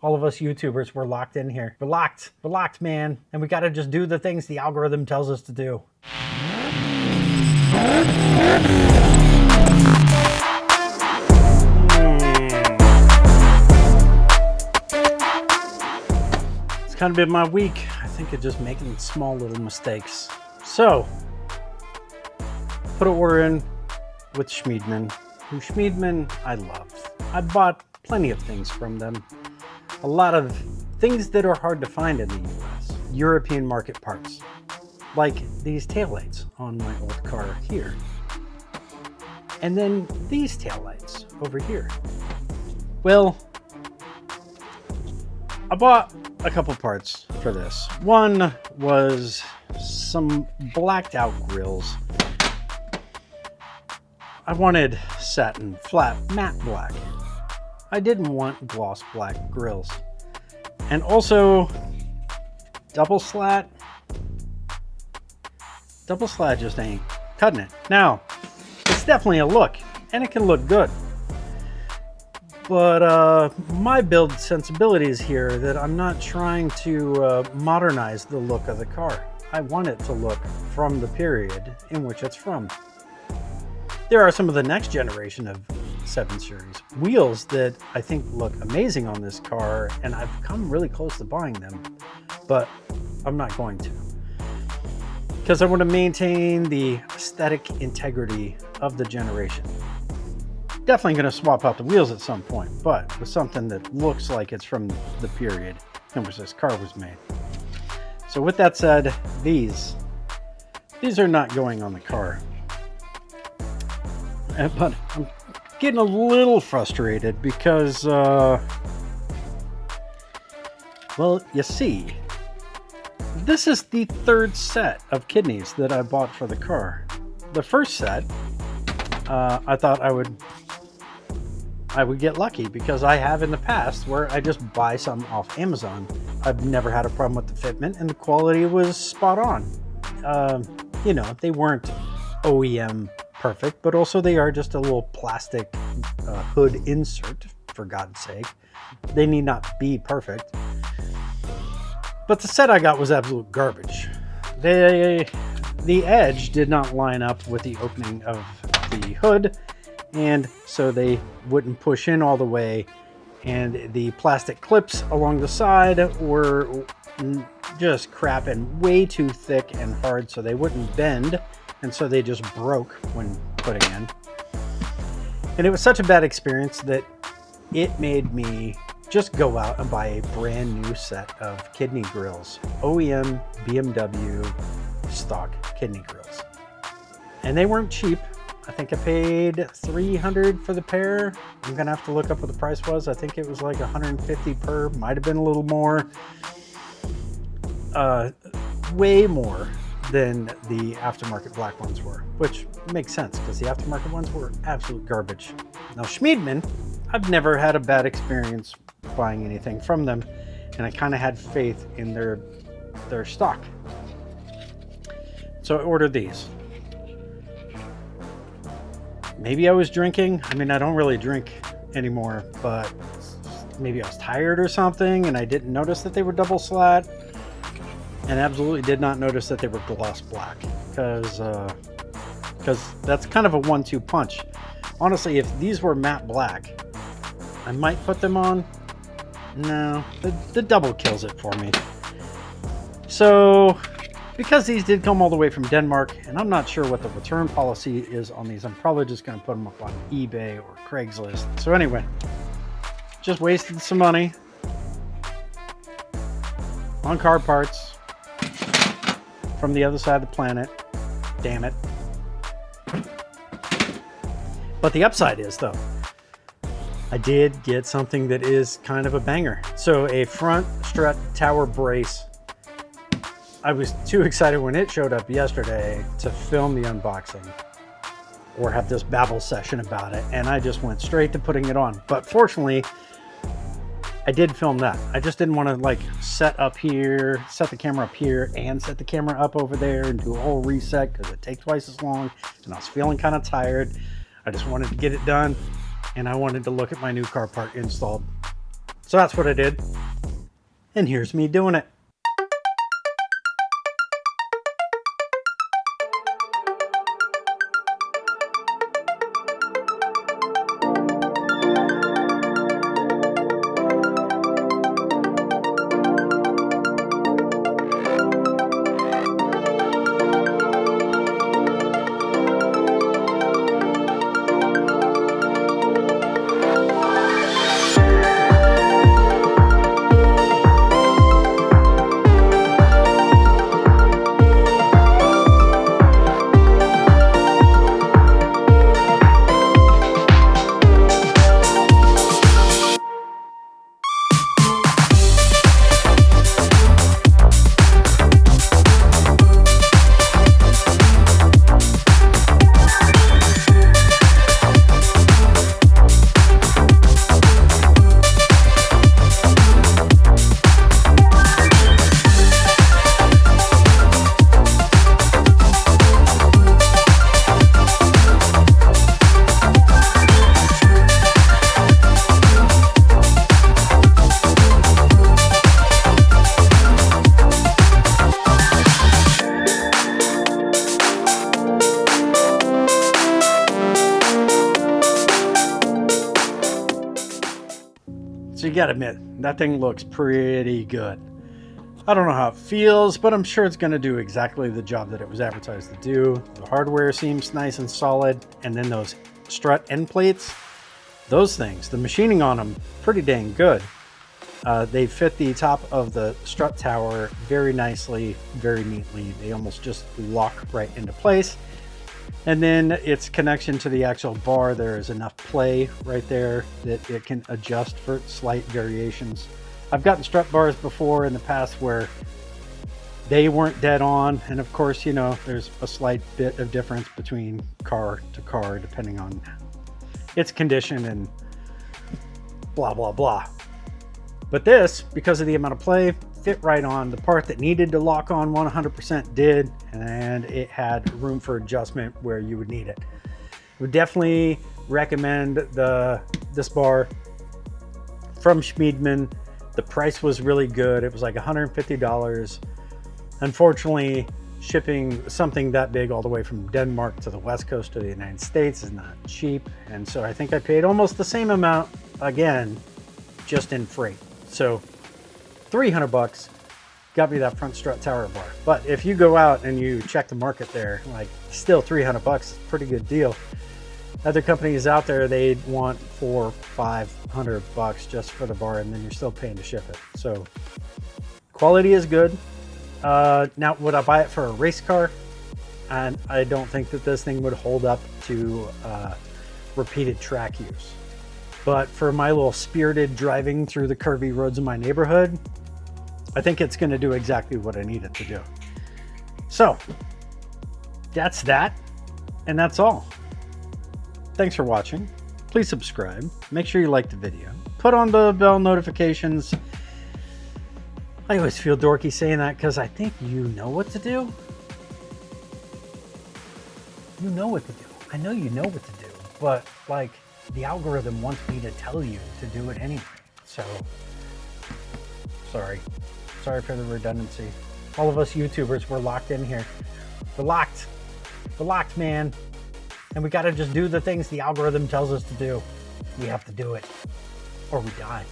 All of us YouTubers, we're locked in here. We're locked, man. And we got to just do the things the algorithm tells us to do. It's kind of been my week. I think of just making small little mistakes. So, put an order in with Schmiedmann, who Schmiedmann I love. I bought plenty of things from them. A lot of things that are hard to find in the US. European market parts. Like these taillights on my old car here. And then these taillights over here. Well, I bought a couple parts for this. One was some blacked out grills. I wanted satin, flat, matte black. I didn't want gloss black grills. And also, double-slat. Double-slat just ain't cutting it. Now, it's definitely a look, and it can look good. But my build sensibility is here that I'm not trying to modernize the look of the car. I want it to look from the period in which it's from. There are some of the next generation of 7 Series wheels that I think look amazing on this car, and I've come really close to buying them, but I'm not going to. Because I want to maintain the aesthetic integrity of the generation. Definitely going to swap out the wheels at some point, but with something that looks like it's from the period in which this car was made. So with that said, these are not going on the car. But I'm getting a little frustrated because, well, you see, this is the 3rd set of kidneys that I bought for the car. The first set, I thought I would get lucky because I have in the past where I just buy some off Amazon. I've never had a problem with the fitment, and the quality was spot on. You know, they weren't OEM perfect, but also they are just a little plastic hood insert, for God's sake. They need not be perfect. But the set I got was absolute garbage. The edge did not line up with the opening of the hood, and so they wouldn't push in all the way, and the plastic clips along the side were just crap and way too thick and hard, so they wouldn't bend, and so they just broke when putting in. And it was such a bad experience that it made me just go out and buy a brand new set of kidney grills. OEM BMW stock kidney grills. And they weren't cheap. I think I paid $300 for the pair. I'm gonna have to look up what the price was. I think it was like $150 per, might have been a little more. Way more than the aftermarket black ones were, which makes sense because the aftermarket ones were absolute garbage. Now Schmiedmann, I've never had a bad experience buying anything from them, and I kind of had faith in their stock. So I ordered these. Maybe I was drinking. I mean, I don't really drink anymore, but maybe I was tired or something, and I didn't notice that they were double slat. And absolutely did not notice that they were gloss black, because that's kind of a 1-2 punch. Honestly, if these were matte black, I might put them on. No, the double kills it for me. So, because these did come all the way from Denmark, and I'm not sure what the return policy is on these, I'm probably just going to put them up on eBay or Craigslist. So anyway, just wasted some money on car parts from the other side of the planet. Damn it. But the upside is, though, I did get something that is kind of a banger. So a front strut tower brace. I was too excited when it showed up yesterday to film the unboxing or have this babble session about it, and I just went straight to putting it on. But fortunately, I did film that. I just didn't want to like set the camera up here and set the camera up over there and do a whole reset because it takes twice as long, and I was feeling kind of tired. I just wanted to get it done, and I wanted to look at my new car part installed. So that's what I did. And here's me doing it. So you gotta admit, that thing looks pretty good. I don't know how it feels, but I'm sure it's gonna do exactly the job that it was advertised to do. The hardware seems nice and solid, and then those strut end plates, those things, the machining on them, pretty dang good. They fit the top of the strut tower very nicely, very neatly. They almost just lock right into place. And then its connection to the actual bar, there is enough play right there that it can adjust for slight variations. I've gotten strut bars before in the past where they weren't dead on. And of course, you know, there's a slight bit of difference between car to car, depending on its condition and blah, blah, blah. But this, because of the amount of play, fit right on. The part that needed to lock on 100% did, and it had room for adjustment where you would need it. Would definitely recommend this bar from Schmiedmann. The price was really good. It was like $150. Unfortunately, shipping something that big all the way from Denmark to the west coast of the United States is not cheap, and so I think I paid almost the same amount again, just in freight. So $300 got me that front strut tower bar. But if you go out and you check the market there, like, still $300 is a pretty good deal. Other companies out there, they'd want $400-500 just for the bar, and then you're still paying to ship it. So quality is good. Now, would I buy it for a race car? And I don't think that this thing would hold up to repeated track use. But for my little spirited driving through the curvy roads of my neighborhood, I think it's going to do exactly what I need it to do. So that's that, and that's all. Thanks for watching. Please subscribe. Make sure you like the video. Put on the bell notifications. I always feel dorky saying that because I think you know what to do. You know what to do. I know you know what to do, but like, the algorithm wants me to tell you to do it anyway. So, sorry for the redundancy. All of us YouTubers, we're locked in here. We're locked, man. And we gotta just do the things the algorithm tells us to do. We have to do it, or we die.